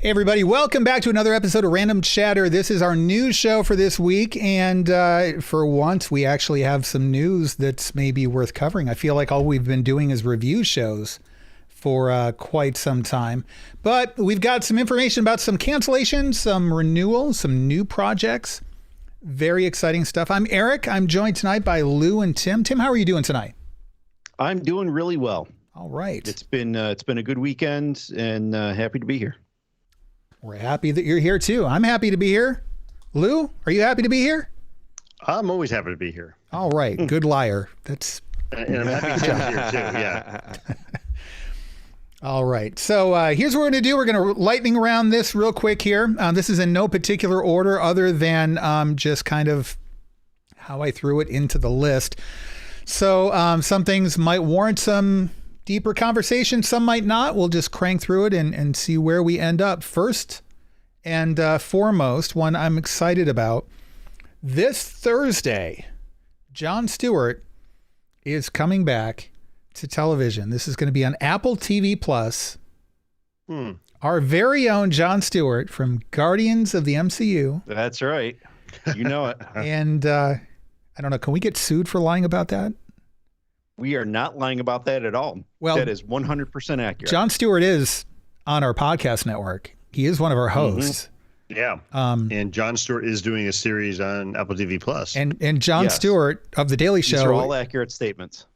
Hey everybody, welcome back to another episode of Random Chatter. This is our news show for this week, and for once we actually have some news that's maybe worth covering. I feel like all we've been doing is review shows for quite some time, but we've got some information about some cancellations, some renewals, some new projects. Very exciting stuff. I'm Eric. I'm joined tonight by Lou and Tim. Tim, how are you doing tonight? I'm doing really well. All right. It's been a good weekend, and happy to be here. We're happy that you're here too. I'm happy to be here. Lou, are you happy to be here? I'm always happy to be here. All right. Good liar. That's. And I'm happy Tim's here too. Yeah. All right. So here's what we're going to do. We're going to lightning round this real quick here. This is in no particular order other than just kind of how I threw it into the list. So some things might warrant some deeper conversation. Some might not. We'll just crank through it and see where we end up. First and foremost, one I'm excited about. This Thursday, Jon Stewart is coming back to television. This is going to be on Apple TV Plus. Our very own Jon Stewart from Guardians of the MCU. That's right. You know it. And I don't know. Can we get sued for lying about that? We are not lying about that at all. Well, that is 100% accurate. Jon Stewart is on our podcast network. He is one of our hosts. Yeah. And Jon Stewart is doing a series on Apple TV Plus. And Jon Stewart of The Daily Show. These are all accurate statements.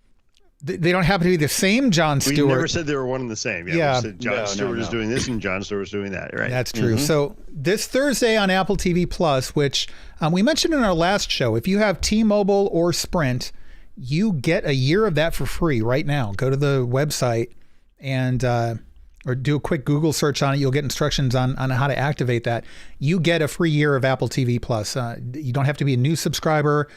They don't happen to be the same Jon Stewart. We never said they were one and the same. Yeah. We said Jon Stewart is doing this and Jon Stewart is doing that. Right. That's true. So this Thursday on Apple TV Plus, which we mentioned in our last show, if you have T-Mobile or Sprint, you get a year of that for free right now. Go to the website and or do a quick Google search on it. You'll get instructions on how to activate that. You get a free year of Apple TV Plus. You don't have to be a new subscriber.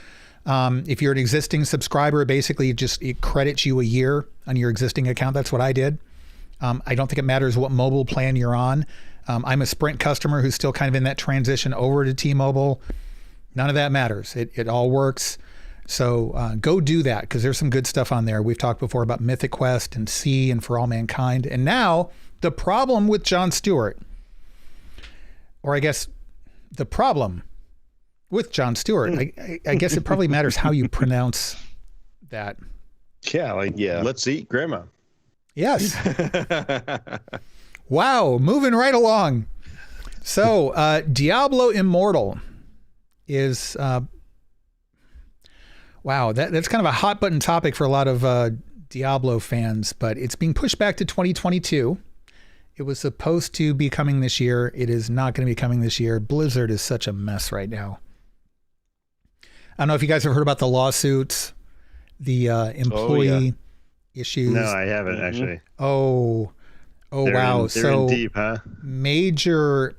If you're an existing subscriber, basically it credits you a year on your existing account. That's what I did. I don't think it matters what mobile plan you're on. I'm a Sprint customer who's still kind of in that transition over to T-Mobile. None of that matters. It all works. So go do that because there's some good stuff on there. We've talked before about Mythic Quest and Sea and For All Mankind. And now the problem with Jon Stewart, or I guess the problem with Jon Stewart, I guess it probably matters how you pronounce that. Yeah, let's eat grandma. Yes. Wow, moving right along. So Diablo Immortal is... Wow, that's kind of a hot button topic for a lot of Diablo fans, but it's being pushed back to 2022. It was supposed to be coming this year. It is not going to be coming this year. Blizzard is such a mess right now. I don't know if you guys have heard about the lawsuits, the employee issues. No, I haven't actually. Oh, wow. They're in deep, huh? Major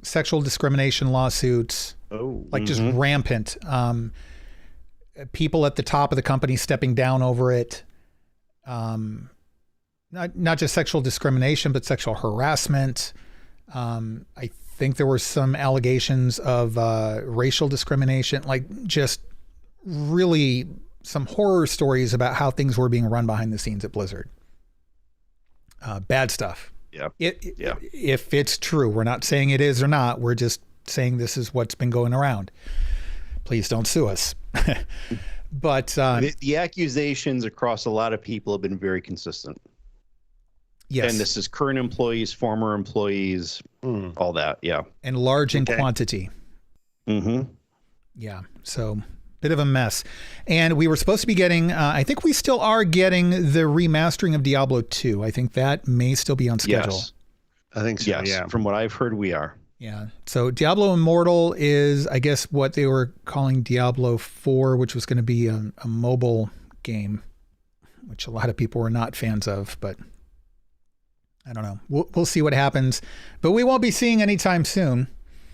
sexual discrimination lawsuits, just rampant. People at the top of the company stepping down over it. Not just sexual discrimination, but sexual harassment. I think there were some allegations of racial discrimination, just really some horror stories about how things were being run behind the scenes at Blizzard. Bad stuff. Yeah. If it's true, we're not saying it is or not. We're just saying this is what's been going around. Please don't sue us. But the accusations across a lot of people have been very consistent. Yes. And this is current employees, former employees, all that. Yeah. And large in quantity. Yeah. So bit of a mess. And we were supposed to be getting, I think we still are getting the remastering of Diablo 2. I think that may still be on schedule. Yes. I think so. Yes. Yeah. From what I've heard, we are. Yeah. So Diablo Immortal is, I guess, what they were calling Diablo 4, which was going to be a mobile game, which a lot of people were not fans of, but I don't know. We'll see what happens, but we won't be seeing anytime soon.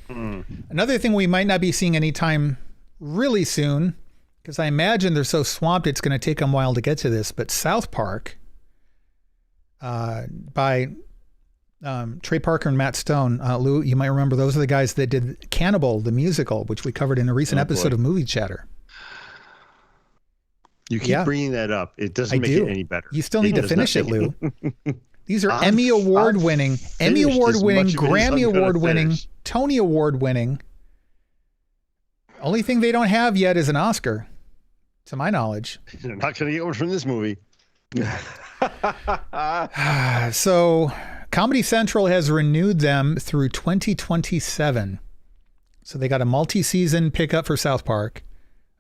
Another thing we might not be seeing anytime really soon, because I imagine they're so swamped it's going to take them a while to get to this, but South Park by Trey Parker and Matt Stone. Lou, you might remember those are the guys that did Cannibal, the musical, which we covered in a recent episode of Movie Chatter. You keep bringing that up. It doesn't make it any better. You still need to finish it, Lou. These are Emmy Award winning, Grammy Award winning, Tony Award winning. Only thing they don't have yet is an Oscar, to my knowledge. They're not going to get one from this movie. So Comedy Central has renewed them through 2027. So they got a multi-season pickup for South Park.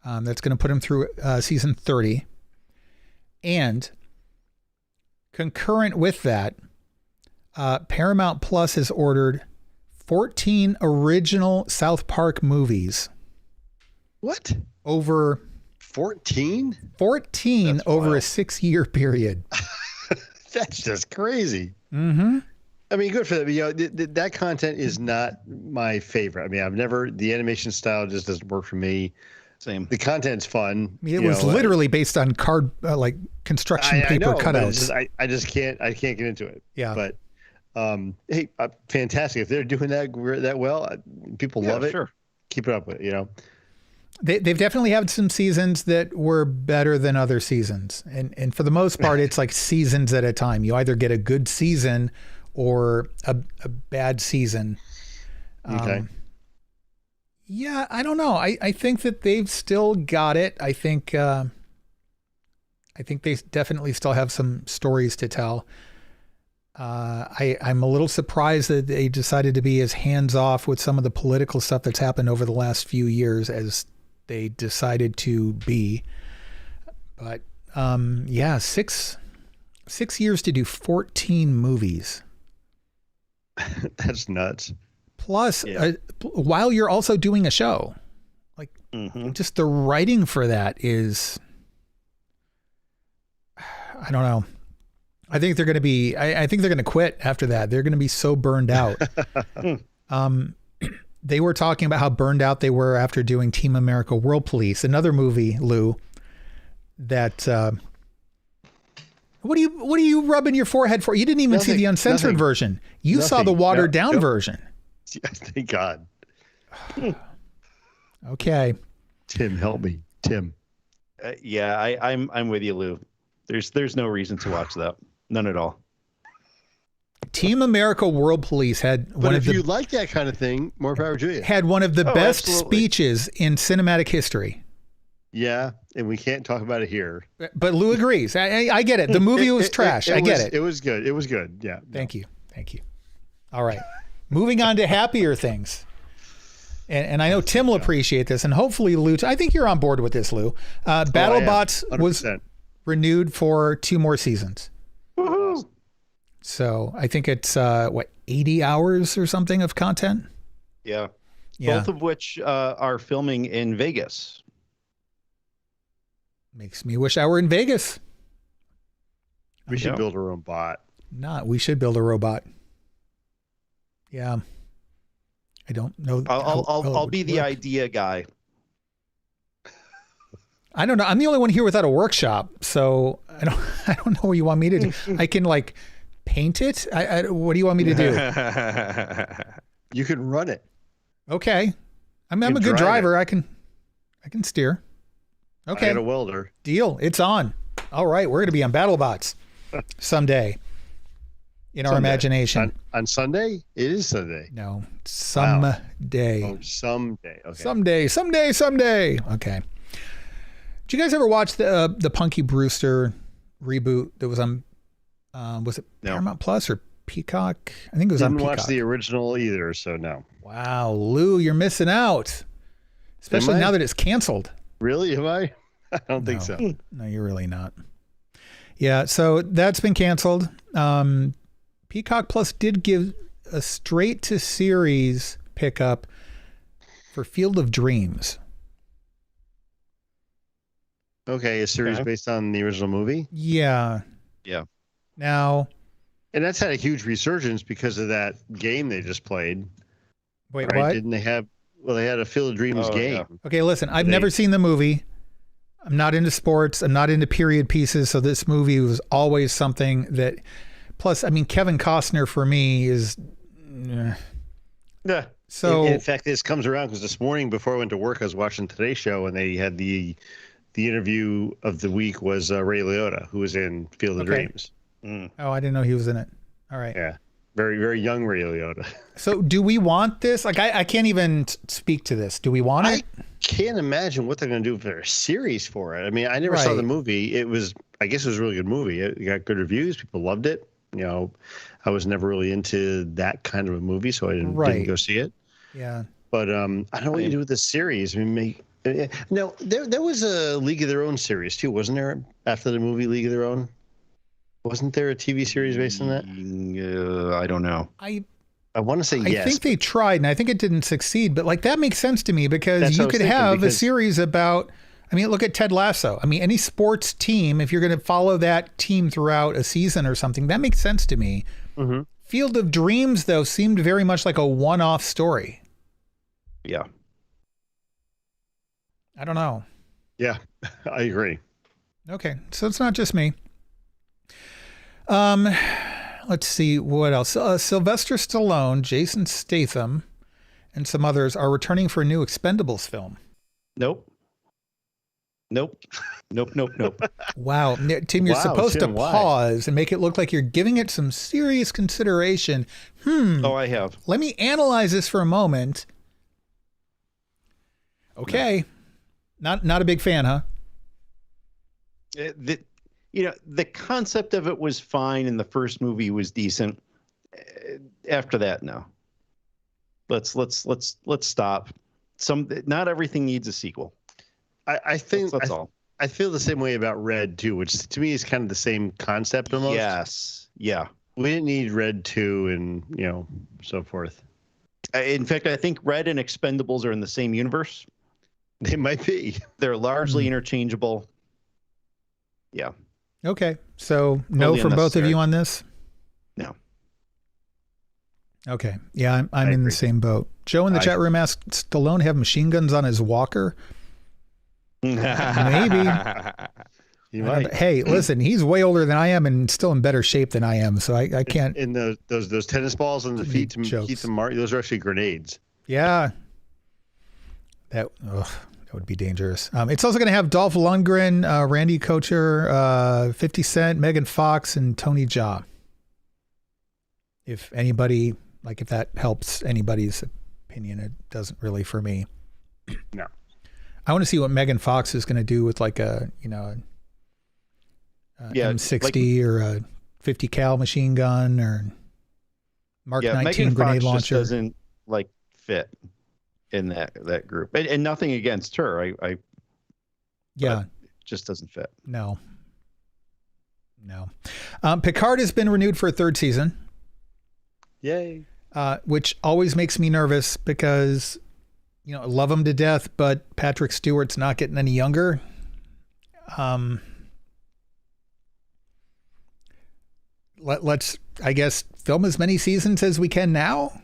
That's going to put them through season 30. And concurrent with that, Paramount Plus has ordered 14 original South Park movies. What? Over 14? 14 over a 6-year period. That's just crazy. Mm-hmm. I mean, good for that. But, you know, that content is not my favorite. I mean, the animation style just doesn't work for me. Same. The content's fun. I mean, it was literally based on card, like construction paper cutouts. I just can't get into it. Yeah. But, hey, fantastic. If they're doing that well, people love it. Sure. Keep it up with it, you know. They've definitely had some seasons that were better than other seasons. And for the most part, it's like seasons at a time. You either get a good season or a bad season. Okay. Yeah, I don't know. I think that they've still got it. I think they definitely still have some stories to tell. I'm a little surprised that they decided to be as hands-off with some of the political stuff that's happened over the last few years as they decided to be. But yeah, six years to do 14 movies. That's nuts. Plus, while you're also doing a show, like just the writing for that is, I don't know. I think they're going to be, I think they're going to quit after that. They're going to be so burned out. They were talking about how burned out they were after doing Team America World Police, another movie, Lou, that, what are you rubbing your forehead for? You didn't even see the uncensored version. You saw the watered down version. Thank God. Okay. Tim, help me. Tim. Yeah, I'm with you, Lou. There's no reason to watch that. None at all. Team America World Police had if you like that kind of thing, more power to you. Had one of the best speeches in cinematic history. Yeah, and we can't talk about it here. But Lou agrees. I get it. The movie was trash. I get it. It was good. It was good. Yeah. Thank you. All right. Moving on to happier things. And I know Tim will appreciate this, and hopefully Lou, I think you're on board with this, Lou. BattleBots was renewed for 2 more seasons. Woohoo! So I think it's 80 hours or something of content. Yeah. Both of which are filming in Vegas. Makes me wish I were in Vegas. We should build our own bot. We should build a robot. Yeah. I don't know. I'll be the idea guy. I don't know. I'm the only one here without a workshop, so I don't know what you want me to do. I can like paint it. What do you want me to do? You can run it. Okay. I'm a good driver. I can steer. Okay. I got a welder. Deal. It's on. All right. We're going to be on BattleBots someday in our imagination. On Sunday? It is Sunday. No. Someday. Oh, someday. Okay. Someday. Okay. Did you guys ever watch the Punky Brewster reboot that was on, was it Paramount Plus or Peacock? I think it was on Peacock. Didn't watch the original either, so no. Wow, Lou, you're missing out. Especially now that it's canceled. Really? Am I? I don't think so. No, you're really not. Yeah, so that's been canceled. Peacock Plus did give a straight to series pickup for Field of Dreams. Okay, a series based on the original movie? Yeah. Yeah. Now. And that's had a huge resurgence because of that game they just played. Wait, what? Didn't they have, they had a Field of Dreams game. Yeah. Okay, listen, I've never seen the movie. I'm not into sports. I'm not into period pieces. So this movie was always something that, plus, I mean, Kevin Costner for me is. Yeah. So in fact, this comes around because this morning before I went to work, I was watching Today's Show and they had the interview of the week was Ray Liotta, who was in Field of Dreams. Oh, I didn't know he was in it. All right. Yeah. Very, very young Ray Liotta. So do we want this? Like, I can't even speak to this. Do we want it? I can't imagine what they're going to do for a series for it. I mean, I never saw the movie. I guess it was a really good movie. It got good reviews. People loved it. You know, I was never really into that kind of a movie, so I didn't go see it. Yeah. But I don't know what you do with this series. I mean, no, there was a League of Their Own series too, wasn't there? After the movie League of Their Own, wasn't there a TV series based on that? I don't know. I want to say yes. I think they tried, and I think it didn't succeed. But like that makes sense to me because you could have a series about. I mean, look at Ted Lasso. I mean, any sports team, if you're going to follow that team throughout a season or something, that makes sense to me. Mm-hmm. Field of Dreams, though, seemed very much like a one-off story. Yeah. I don't know. Yeah, I agree. Okay, so it's not just me. Let's see what else. Sylvester Stallone, Jason Statham, and some others are returning for a new Expendables film. Nope. Wow. Tim, you're supposed to pause and make it look like you're giving it some serious consideration. Oh, I have. Let me analyze this for a moment. Okay. No. Not a big fan, huh? The concept of it was fine, and the first movie was decent. After that, no. Let's stop. Not everything needs a sequel. I think that's all. I feel the same way about Red 2, which to me is kind of the same concept almost. Yes. Yeah. We didn't need Red 2 and, so forth. In fact, I think Red and Expendables are in the same universe. They might be. They're largely interchangeable. Yeah. Okay. So no Totally from both of unnecessary. you on this? No. Okay. Yeah, I'm in the same boat. Joe in the chat room asked, Stallone have machine guns on his walker? Maybe. You might. Hey, listen, he's way older than I am and still in better shape than I am, so I can't. And those tennis balls on the feet to keep them marked, those are actually grenades. Yeah. That would be dangerous. It's also going to have Dolph Lundgren, Randy Couture, 50 Cent, Megan Fox, and Tony Jaa. If anybody, if that helps anybody's opinion, it doesn't really for me. No. I want to see what Megan Fox is going to do with a M60 or a 50 cal machine gun or Mark 19 Megan grenade Fox launcher. Just doesn't fit in that group, and nothing against her. It just doesn't fit. No. Picard has been renewed for a third season. Yay. Which always makes me nervous because, I love him to death, but Patrick Stewart's not getting any younger. Let's, I guess, film as many seasons as we can now.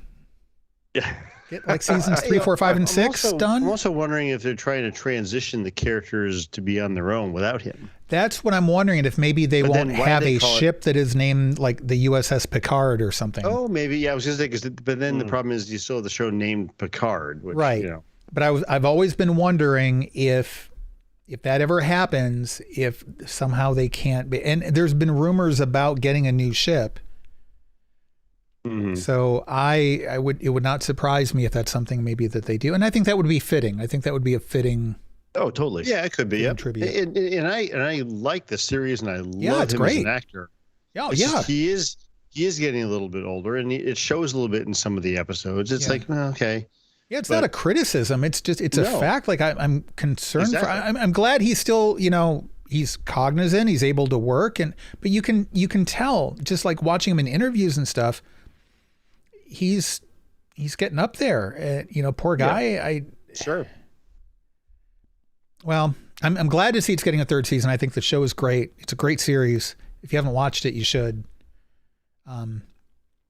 Yeah. Get seasons 3, 4, 5, and 6 done. I'm also wondering if they're trying to transition the characters to be on their own without him. That's what I'm wondering, if maybe they won't have a ship that is named like the USS Picard or something. Oh, maybe. Yeah, I was just thinking, but then the problem is you still have the show named Picard. Which, right. But I've always been wondering if that ever happens, if somehow they can't be. And there's been rumors about getting a new ship. Mm-hmm. So it would not surprise me if that's something maybe that they do. And I think that would be fitting. I think that would be a fitting. Oh, totally. Yeah, it could be. Yeah. Tribute. And I like the series, and I love him as an actor. Oh, it's yeah. Just, he is getting a little bit older, and it shows a little bit in some of the episodes. It's okay. Yeah, it's not a criticism. It's just a fact. I'm concerned. Exactly. I'm glad he's still, he's cognizant. He's able to work, but you can tell just like watching him in interviews and stuff. He's getting up there. Poor guy. Yeah. Sure. Well, I'm glad to see it's getting a third season. I think the show is great. It's a great series. If you haven't watched it, you should.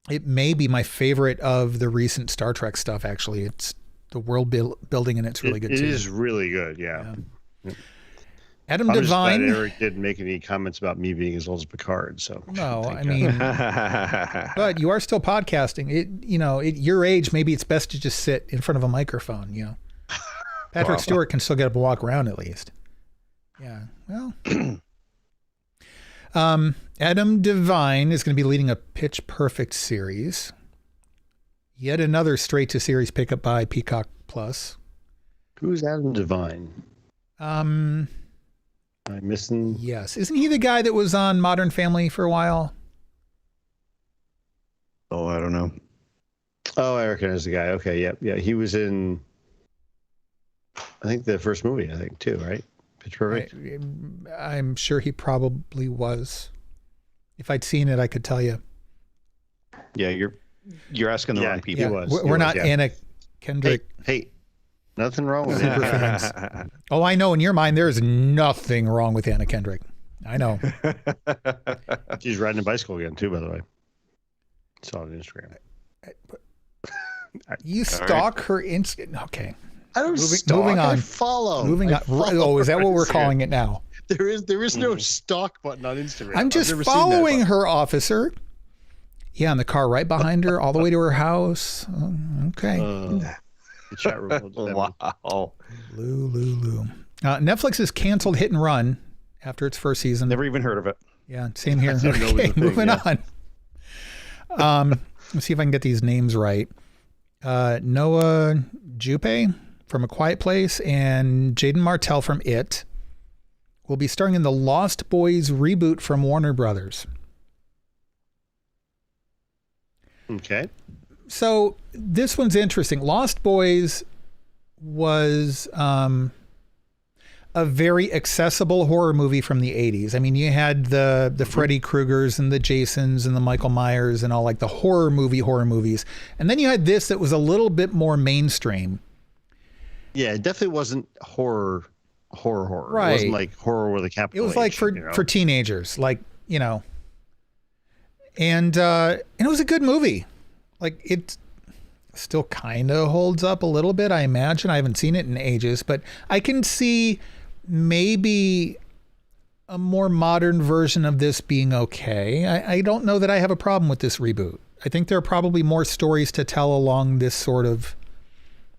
It may be my favorite of the recent Star Trek stuff. Actually, it's the world building, and it's really good too. It is really good. Yeah. Adam I'm Devine. just glad Eric didn't make any comments about me being as old as Picard. So no, I mean, but you are still podcasting. At your age, maybe it's best to just sit in front of a microphone. Patrick Stewart can still get up and walk around at least. Yeah. Well. Adam Devine is going to be leading a Pitch Perfect series. Yet another straight-to-series pickup by Peacock Plus. Who's Adam Devine? Am I missing? Yes. Isn't he the guy that was on Modern Family for a while? Oh, I don't know. Oh, I recognize the guy. Okay, yeah. He was in, I think, the first movie, too, right? Pitch Perfect? I'm sure he probably was. If I'd seen it, I could tell you. Yeah, you're asking the wrong people. Yeah. We're not Anna Kendrick. Hey, nothing wrong with it. Oh, I know. In your mind, there's nothing wrong with Anna Kendrick. I know. She's riding a bicycle again, too, by the way. Saw it on Instagram. You stalk her Instagram. Okay. I don't stalk. Moving on. I follow. Moving on. Oh, is that what we're calling it now? There is no stalk button on Instagram. I'm just following her, officer. Yeah, in the car right behind her, all the way to her house. Okay. The chat room. Wow. Lou. Netflix has canceled Hit and Run after its first season. Never even heard of it. Yeah, same here. Okay, moving on. Let's see if I can get these names right. Noah Jupe from A Quiet Place and Jaden Martell from It will be starring in the Lost Boys reboot from Warner Brothers. Okay. So this one's interesting. Lost Boys was a very accessible horror movie from the 80s. I mean, you had the Freddy Kruegers and the Jasons and the Michael Myers and all like the horror movies. And then you had this that was a little bit more mainstream. Yeah, it definitely wasn't horror. Right. It wasn't like horror with a capital It was like H, for teenagers, like, you know. And it was a good movie. Like, it still kind of holds up a little bit, I imagine. I haven't seen it in ages, but I can see maybe a more modern version of this being okay. I don't know that I have a problem with this reboot. I think there are probably more stories to tell along this sort of.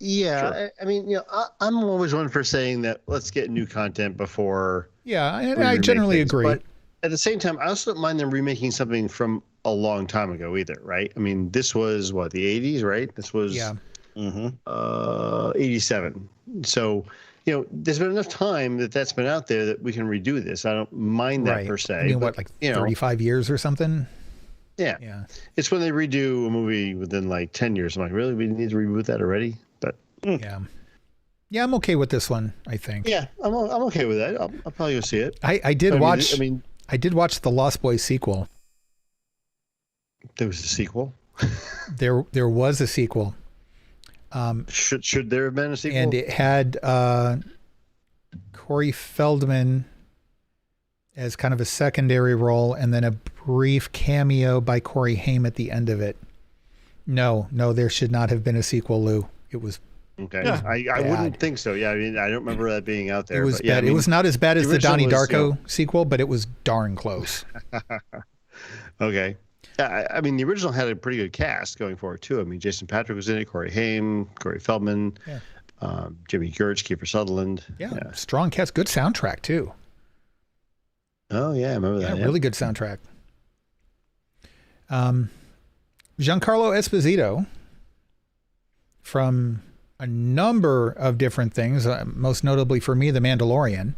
Yeah, Sure. I mean, I'm always one for saying that let's get new content before. Yeah, we I remake generally things. agree. But at the same time, I also don't mind them remaking something from a long time ago either, right? I mean, this was what, the 80s, right? This was 87. So, there's been enough time that's been out there that we can redo this. I don't mind that per se. I mean, what, like 35 years or something? Yeah. It's when they redo a movie within like 10 years. I'm like, really? We need to reboot that already? But yeah, I'm okay with this one, I think. Yeah, I'm okay with that. I'll probably go see it. I did watch the Lost Boys sequel. There was a sequel. There was a sequel. Should there have been a sequel? And it had Corey Feldman as kind of a secondary role, and then a brief cameo by Corey Haim at the end of it. No, there should not have been a sequel, Lou. It was okay. Yeah. I wouldn't think so. Yeah, I mean, I don't remember that being out there. It was bad. Yeah, I mean, it was not as bad as the Donnie Darko was, sequel, but it was darn close. Okay. I mean, the original had a pretty good cast going forward too. I mean, Jason Patric was in it, Corey Haim, Corey Feldman, Jimmy Gertz, Kiefer Sutherland. Yeah, strong cast, good soundtrack too. Oh yeah, I remember that. Yeah, really good soundtrack. Giancarlo Esposito from a number of different things, most notably for me, The Mandalorian.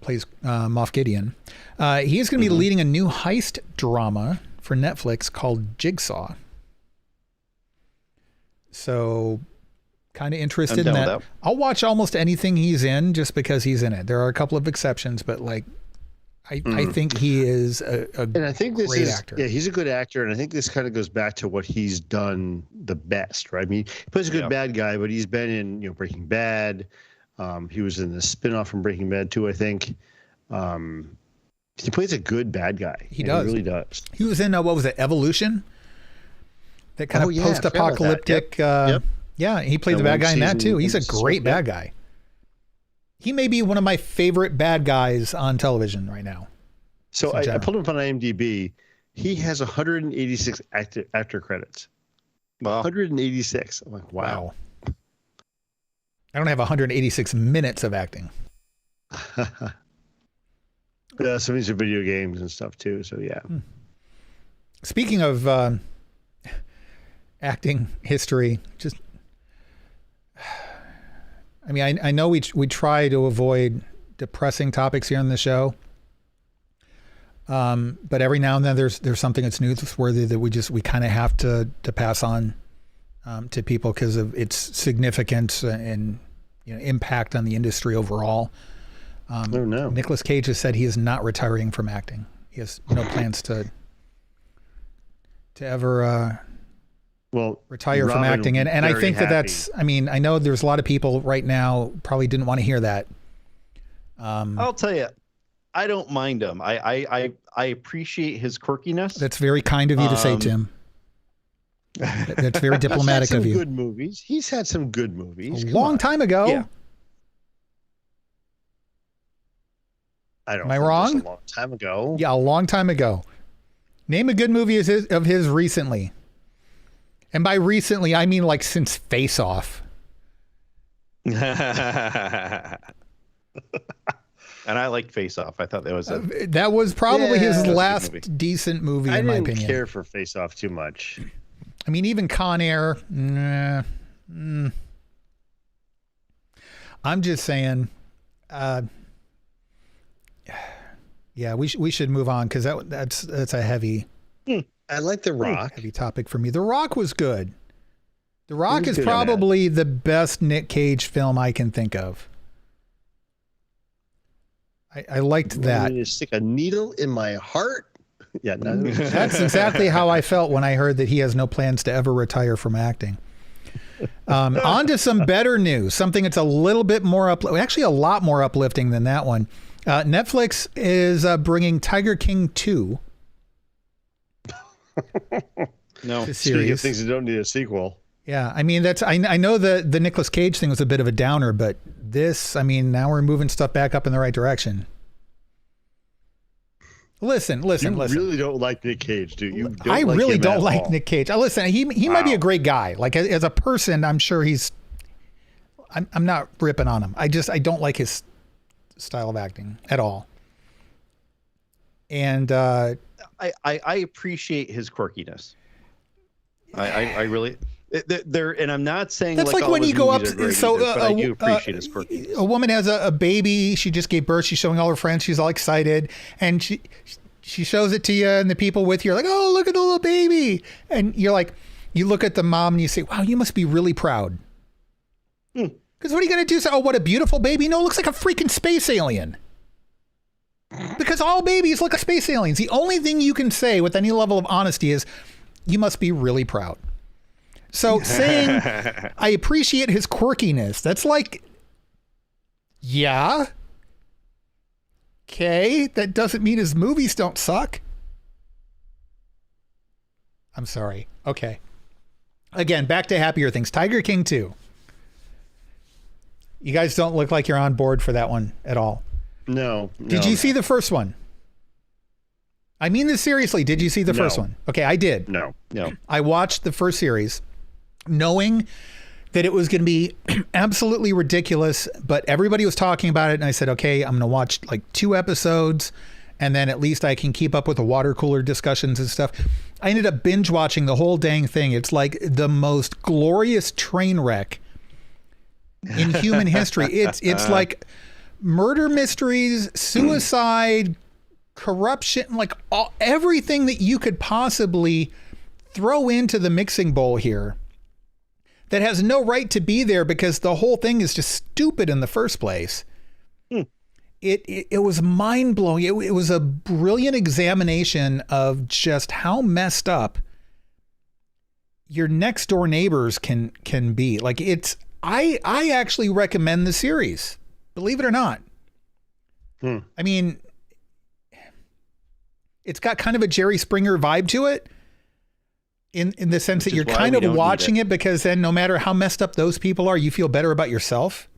Plays Moff Gideon. He is going to be leading a new heist drama for Netflix called Jigsaw. So, kind of interested in that. I'll watch almost anything he's in just because he's in it. There are a couple of exceptions, but like, I think he is a and I think this great is, actor. Yeah, he's a good actor, and I think this kind of goes back to what he's done the best, right? I mean, he plays a good bad guy, but he's been in Breaking Bad. He was in the spinoff from Breaking Bad too, I think. He plays a good bad guy. He does. He really does. He was in, what was it, Evolution? That kind of post-apocalyptic. Yep. Yeah, he played the bad guy in that too. He's a great bad guy. He may be one of my favorite bad guys on television right now. So I pulled him up on IMDb. He has 186 actor credits. Wow. 186. I'm like, wow. I don't have 186 minutes of acting. Some of these are video games and stuff too. So yeah. Speaking of acting history, just, I mean, I know we try to avoid depressing topics here on the show, but every now and then there's something that's newsworthy that we kind of have to pass on to people because of its significance and impact on the industry overall. Oh no! Nicolas Cage has said he is not retiring from acting. He has no plans to ever retire from acting. And I think that's, I mean, I know there's a lot of people right now probably didn't want to hear that. I'll tell you, I don't mind him. I appreciate his quirkiness. That's very kind of you to say, Tim. That's very diplomatic of you. Good movies. He's had some good movies. A long time ago. Yeah. Am I wrong? A long time ago. Yeah, a long time ago. Name a good movie of his recently. And by recently, I mean like since Face Off. And I liked Face Off. I thought that was probably his last decent movie, in my opinion. I didn't care for Face Off too much. I mean, even Con Air. I'm just saying. Yeah, we should move on because that's a heavy. I like The Rock. Heavy topic for me. The Rock was good. The Rock is probably the best Nick Cage film I can think of. I liked that. You stick a needle in my heart. Yeah, that's exactly how I felt when I heard that he has no plans to ever retire from acting. On to some better news, something that's a little bit more actually a lot more uplifting than that one. Netflix is bringing Tiger King 2. No, speaking of things that don't need a sequel. Yeah, I mean I know the Nicolas Cage thing was a bit of a downer, but this, I mean, now we're moving stuff back up in the right direction. Listen. You really don't like Nick Cage, do you? I really don't like Nick Cage. Listen, he might be a great guy. Like as a person, I'm sure I'm not ripping on him. I don't like his style of acting at all. And I appreciate his quirkiness. I really and I'm not saying that's like when you go up. So but I do appreciate his quirkiness. A woman has a baby. She just gave birth. She's showing all her friends. She's all excited, and she shows it to you, and the people with you are like, "Oh, look at the little baby!" And you're like, you look at the mom and you say, "Wow, you must be really proud." Because what are you going to do? Say, "Oh, what a beautiful baby." No, it looks like a freaking space alien. Because all babies look like space aliens. The only thing you can say with any level of honesty is, you must be really proud. So saying, I appreciate his quirkiness, that's like, yeah. Okay, that doesn't mean his movies don't suck. I'm sorry. Okay. Again, back to happier things. Tiger King 2. You guys don't look like you're on board for that one at all. No. Did you see the first one? I mean this seriously. Did you see the first one? Okay, I did. No. I watched the first series knowing that it was going to be absolutely ridiculous, but everybody was talking about it. And I said, okay, I'm going to watch like 2 episodes and then at least I can keep up with the water cooler discussions and stuff. I ended up binge watching the whole dang thing. It's like the most glorious train wreck in human history. It's like murder mysteries, suicide, corruption, like everything that you could possibly throw into the mixing bowl here that has no right to be there because the whole thing is just stupid in the first place. It was mind-blowing. It was a brilliant examination of just how messed up your next door neighbors can be. Like I actually recommend the series, believe it or not. I mean, it's got kind of a Jerry Springer vibe to it in the sense that you're kind of watching it because then no matter how messed up those people are, you feel better about yourself.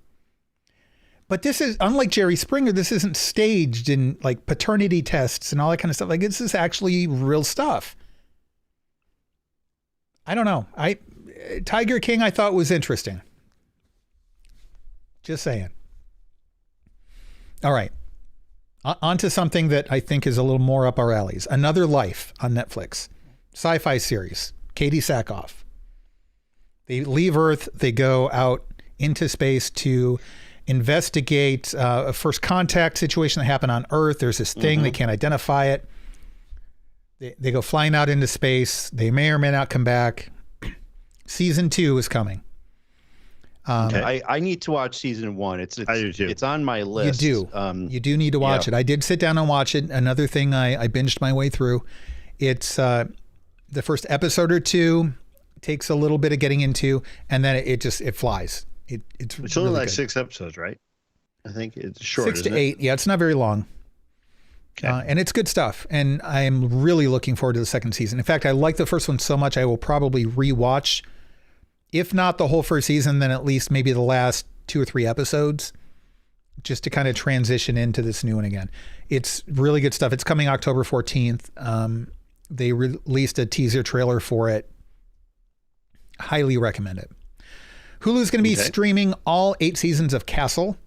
But this is, unlike Jerry Springer, this isn't staged in like paternity tests and all that kind of stuff. Like this is actually real stuff. I don't know. Tiger King I thought was interesting. Just saying. All right. Onto something that I think is a little more up our alleys. Another Life on Netflix. Sci-fi series. Katie Sackhoff. They leave Earth. They go out into space to investigate a first contact situation that happened on Earth. There's this thing. They can't identify it. They go flying out into space. They may or may not come back. Season 2 is coming. Okay. I need to watch season 1. I do too. It's on my list. You do. You do need to watch it. I did sit down and watch it. Another thing I binged my way through. It's the first episode or two takes a little bit of getting into, and then it flies. It's only really like good. 6 episodes, right? I think it's short. 6 to 8. Yeah, it's not very long. Okay. And it's good stuff. And I'm really looking forward to the second season. In fact, I like the first one so much, I will probably rewatch, if not the whole first season, then at least maybe the last 2 or 3 episodes, just to kind of transition into this new one again. It's really good stuff. It's coming October 14th. They released a teaser trailer for it. Highly recommend it. Hulu is going to be streaming all 8 seasons of Castle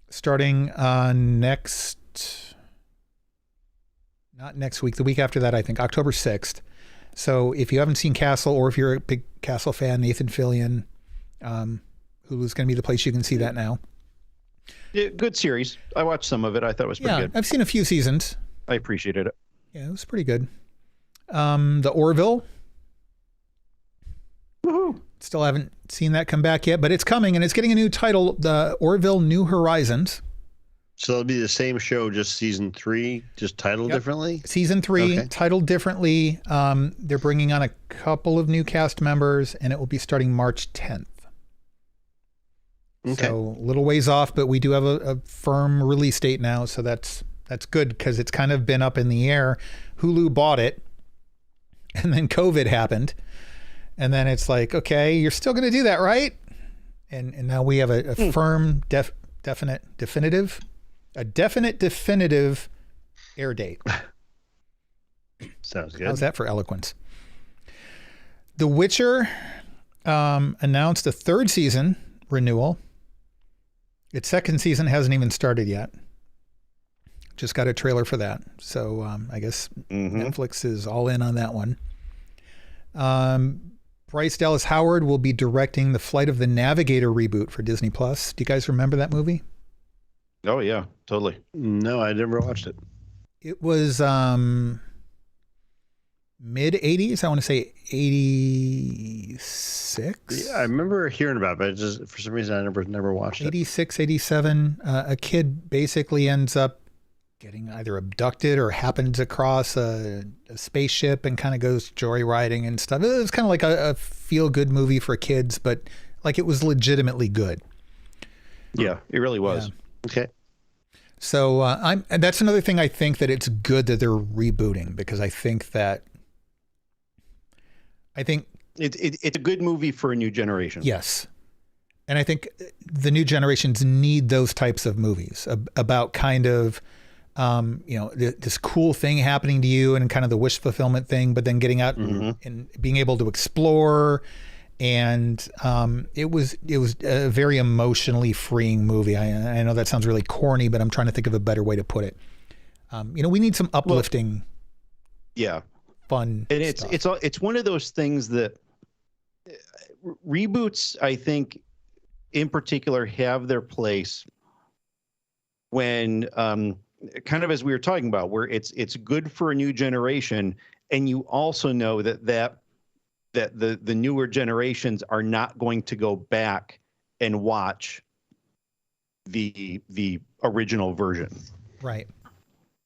starting not next week, the week after that, I think, October 6th. So if you haven't seen Castle, or if you're a big Castle fan, Nathan Fillion, Hulu's going to be the place you can see that now. Yeah, good series. I watched some of it. I thought it was pretty good. I've seen a few seasons. I appreciated it. Yeah, it was pretty good. The Orville. Woohoo! Still haven't seen that come back yet, but it's coming, and it's getting a new title, The Orville New Horizons. So it'll be the same show, just season 3, just titled differently? Season 3, titled differently. They're bringing on a couple of new cast members, and it will be starting March 10th. Okay. So a little ways off, but we do have a firm release date now, so that's good, because it's kind of been up in the air. Hulu bought it, and then COVID happened. And then it's like, okay, you're still going to do that, right? And now we have a firm, definitive air date. Sounds good. How's that for eloquence? The Witcher announced a 3rd season renewal. Its 2nd season hasn't even started yet. Just got a trailer for that. So I guess Netflix is all in on that one. Bryce Dallas Howard will be directing the Flight of the Navigator reboot for Disney Plus. Do you guys remember that movie? Oh yeah, totally. No, I never watched it. It was mid 80s. I want to say 86. Yeah, I remember hearing about it, but just for some reason I never watched it. 86, 87. A kid basically ends up getting either abducted or happens across a spaceship and kind of goes joyriding and stuff. It was kind of like a feel-good movie for kids, but like it was legitimately good. Yeah, it really was. Yeah. Okay. So and that's another thing I think that it's good that they're rebooting, because I think it's a good movie for a new generation. Yes. And I think the new generations need those types of movies about kind of, this cool thing happening to you and kind of the wish fulfillment thing, but then getting out and being able to explore. And it was a very emotionally freeing movie. I know that sounds really corny, but I'm trying to think of a better way to put it. We need some uplifting, fun. And stuff. it's one of those things that reboots, I think, in particular, have their place when kind of as we were talking about, where it's good for a new generation, and you also know that the newer generations are not going to go back and watch the original version, right?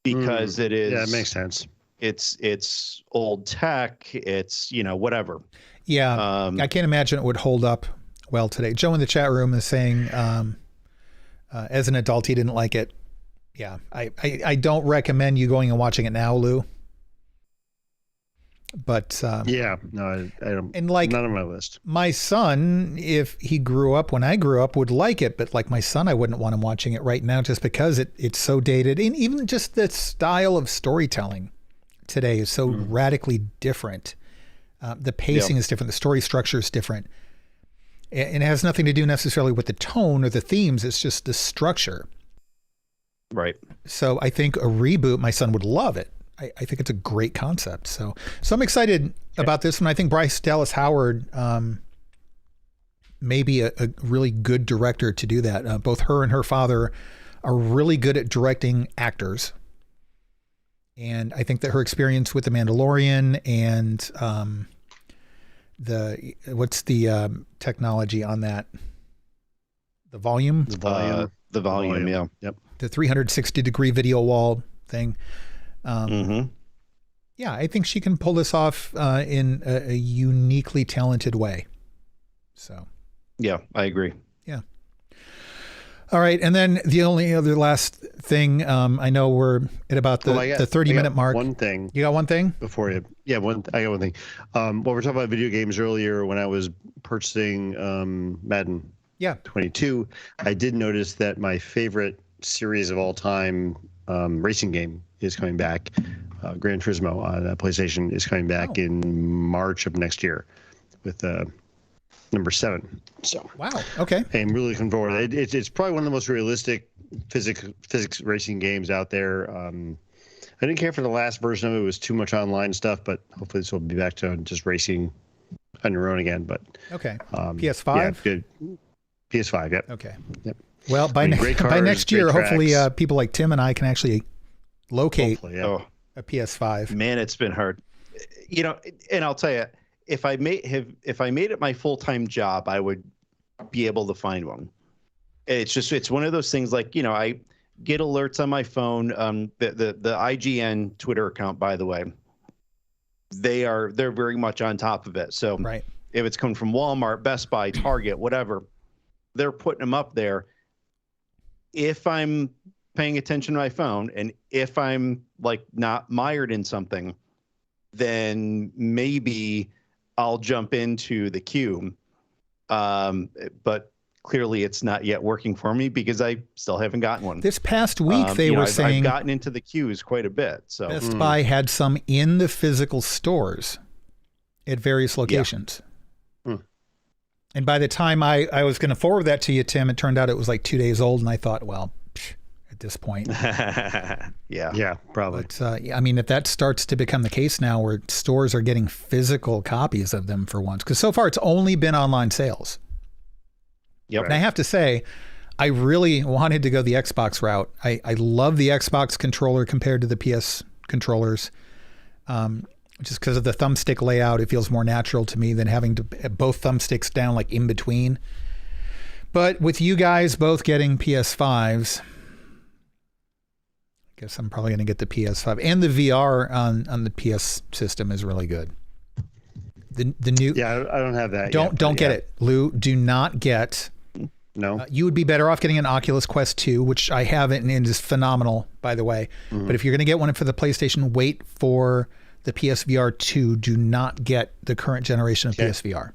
Because it is. Yeah, it makes sense. It's old tech. It's whatever. Yeah, I can't imagine it would hold up well today. Joe in the chat room is saying, as an adult, he didn't like it. Yeah, I don't recommend you going and watching it now, Lou. But no, I don't. And like, none on my list. My son, if he grew up when I grew up, would like it. But like my son, I wouldn't want him watching it right now, just because it's so dated, and even just the style of storytelling today is so radically different. The pacing is different. The story structure is different. And it has nothing to do necessarily with the tone or the themes. It's just the structure. Right. So I think a reboot, my son would love it. I think it's a great concept. So I'm excited about this one. I think Bryce Dallas Howard may be a really good director to do that. Both her and her father are really good at directing actors. And I think that her experience with The Mandalorian and what's the technology on that? The volume? The volume, yeah. Yep. The 360-degree video wall thing. Yeah, I think she can pull this off in a uniquely talented way. So. Yeah, I agree. Yeah. All right, and then the only other last thing, I know we're at about the 30-minute mark. One thing. You got one thing? Before you, I got one thing. Well, we're talking about video games earlier. When I was purchasing Madden 22, I did notice that my favorite series of all time racing game is coming back. Gran Turismo on PlayStation is coming back in March of next year with number 7. So wow, okay. I'm really looking forward. It's probably one of the most realistic physics racing games out there. I didn't care for the last version of it. It was too much online stuff, but hopefully this will be back to just racing on your own again. But okay, PS5. Yeah, good. PS5. Yep. Okay. Yep. Well, by next year, hopefully people like Tim and I can actually locate a PS5. Man, it's been hard. And I'll tell you, if I made it my full-time job, I would be able to find one. It's one of those things like, I get alerts on my phone. The IGN Twitter account, by the way, they're very much on top of it. So right. If it's coming from Walmart, Best Buy, Target, whatever, they're putting them up there. If I'm paying attention to my phone and if I'm like not mired in something, then maybe I'll jump into the queue. But clearly it's not yet working for me because I still haven't gotten one. This past week they were saying I've gotten into the queues quite a bit. So Best Buy had some in the physical stores at various locations. Yeah. And by the time I was going to forward that to you, Tim, it turned out it was like 2 days old. And I thought, well, at this point. Yeah, probably. But, I mean, if that starts to become the case now where stores are getting physical copies of them for once, because so far it's only been online sales. Yep. And I have to say, I really wanted to go the Xbox route. I love the Xbox controller compared to the PS controllers. Just because of the thumbstick layout, it feels more natural to me than having to both thumbsticks down like in between. But with you guys both getting PS5s, I guess I'm probably going to get the PS5, and the VR on the PS system is really good. The new I don't have that. Don't get it, Lou. Do not get. No. You would be better off getting an Oculus Quest 2, which I have it and it is phenomenal, by the way. Mm-hmm. But if you're going to get one for the PlayStation, wait for the PSVR 2. Do not get the current generation of PSVR.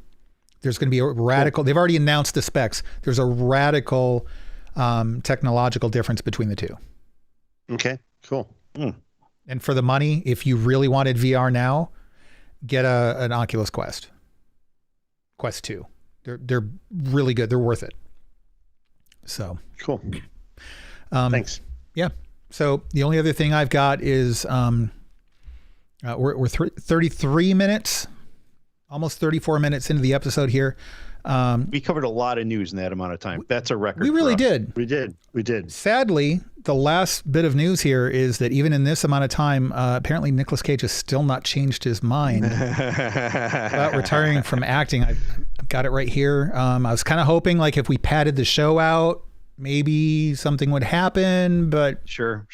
There's going to be a radical, they've already announced the specs. There's a radical technological difference between the two. Okay, cool. And for the money, if you really wanted VR now, get an Oculus Quest 2. They're really good. They're worth it. So cool. Thanks. Yeah. So the only other thing I've got is we're 33 minutes, almost 34 minutes into the episode here. We covered a lot of news in that amount of time. That's a record. We really did. We did. Sadly, the last bit of news here is that even in this amount of time, apparently Nicolas Cage has still not changed his mind about retiring from acting. I've got it right here. I was kind of hoping like if we padded the show out, maybe something would happen, but sure.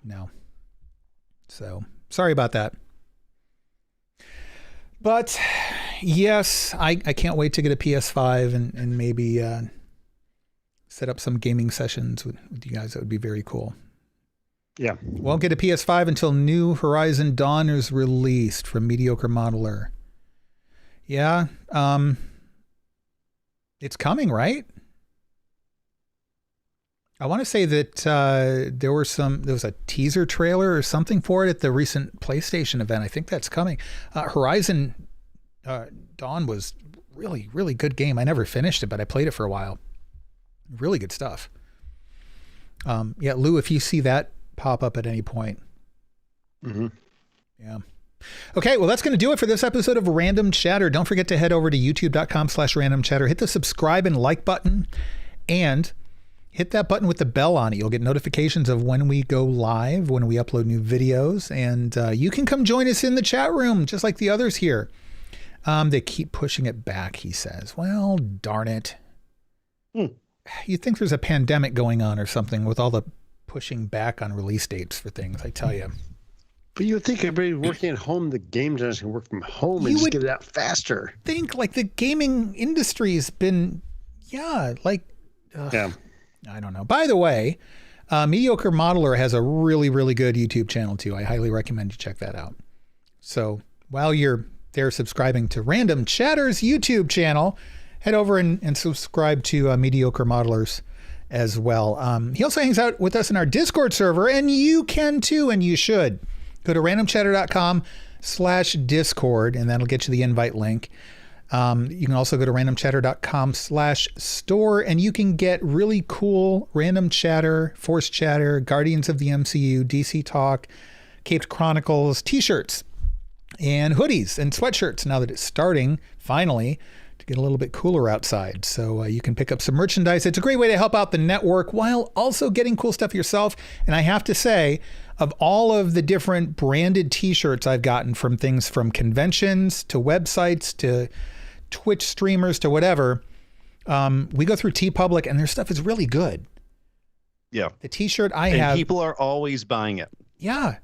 No. So sorry about that. But yes, I can't wait to get a PS5 and maybe set up some gaming sessions with you guys. That would be very cool. Yeah. Won't get a PS5 until New Horizon Dawn is released from Mediocre Modeler. Yeah. It's coming, right? I want to say that there was a teaser trailer or something for it at the recent PlayStation event. I think that's coming. Horizon Dawn was really, really good game. I never finished it, but I played it for a while. Really good stuff. Yeah, Lou, if you see that pop up at any point. Mm-hmm. Yeah. Okay, well, that's going to do it for this episode of Random Chatter. Don't forget to head over to youtube.com/randomchatter. Hit the subscribe and like button and hit that button with the bell on it. You'll get notifications of when we go live, when we upload new videos, and you can come join us in the chat room, just like the others here. They keep pushing it back, he says. Well, darn it. You'd think there's a pandemic going on or something with all the pushing back on release dates for things, I tell you. But you would think everybody working at home, the game designers can work from home and just get it out faster. Think like the gaming industry's been, I don't know. By the way, Mediocre Modeler has a really, really good YouTube channel too. I highly recommend you check that out. So while you're there subscribing to Random Chatter's YouTube channel, head over and subscribe to Mediocre Modelers as well. He also hangs out with us in our Discord server, and you can too, and you should. Go to randomchatter.com/Discord, and that'll get you the invite link. You can also go to randomchatter.com/store, and you can get really cool Random Chatter, Force Chatter, Guardians of the MCU, DC Talk, Caped Chronicles, t-shirts, and hoodies and sweatshirts now that it's starting, finally, to get a little bit cooler outside. So you can pick up some merchandise. It's a great way to help out the network while also getting cool stuff yourself. And I have to say, of all of the different branded t-shirts I've gotten from things from conventions to websites to Twitch streamers to whatever, we go through TeePublic and their stuff is really good. Yeah. The t-shirt I and have. People are always buying it. Yeah.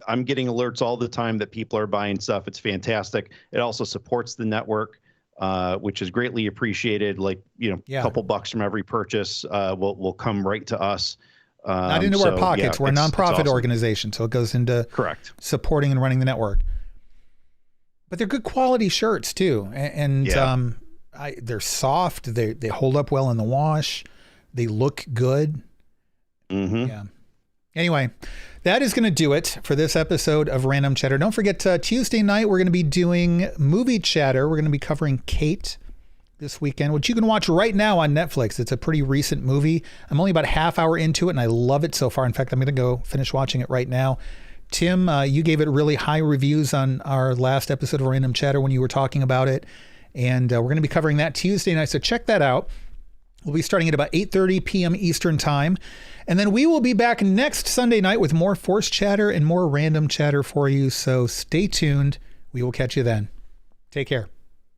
I'm getting alerts all the time that people are buying stuff. It's fantastic. It also supports the network, which is greatly appreciated. Like, a couple bucks from every purchase will come right to us. Not into our pockets. We're a nonprofit organization, so it goes into supporting and running the network. But they're good quality shirts too, and they're soft. They hold up well in the wash. They look good. Mm-hmm. Yeah. Anyway, that is going to do it for this episode of Random Chatter. Don't forget, Tuesday night, we're going to be doing Movie Chatter. We're going to be covering Kate this weekend, which you can watch right now on Netflix. It's a pretty recent movie. I'm only about a half hour into it, and I love it so far. In fact, I'm going to go finish watching it right now. Tim, you gave it really high reviews on our last episode of Random Chatter when you were talking about it, and we're going to be covering that Tuesday night, so check that out. We'll be starting at about 8:30 p.m. Eastern Time. And then we will be back next Sunday night with more Force Chatter and more Random Chatter for you. So stay tuned. We will catch you then. Take care.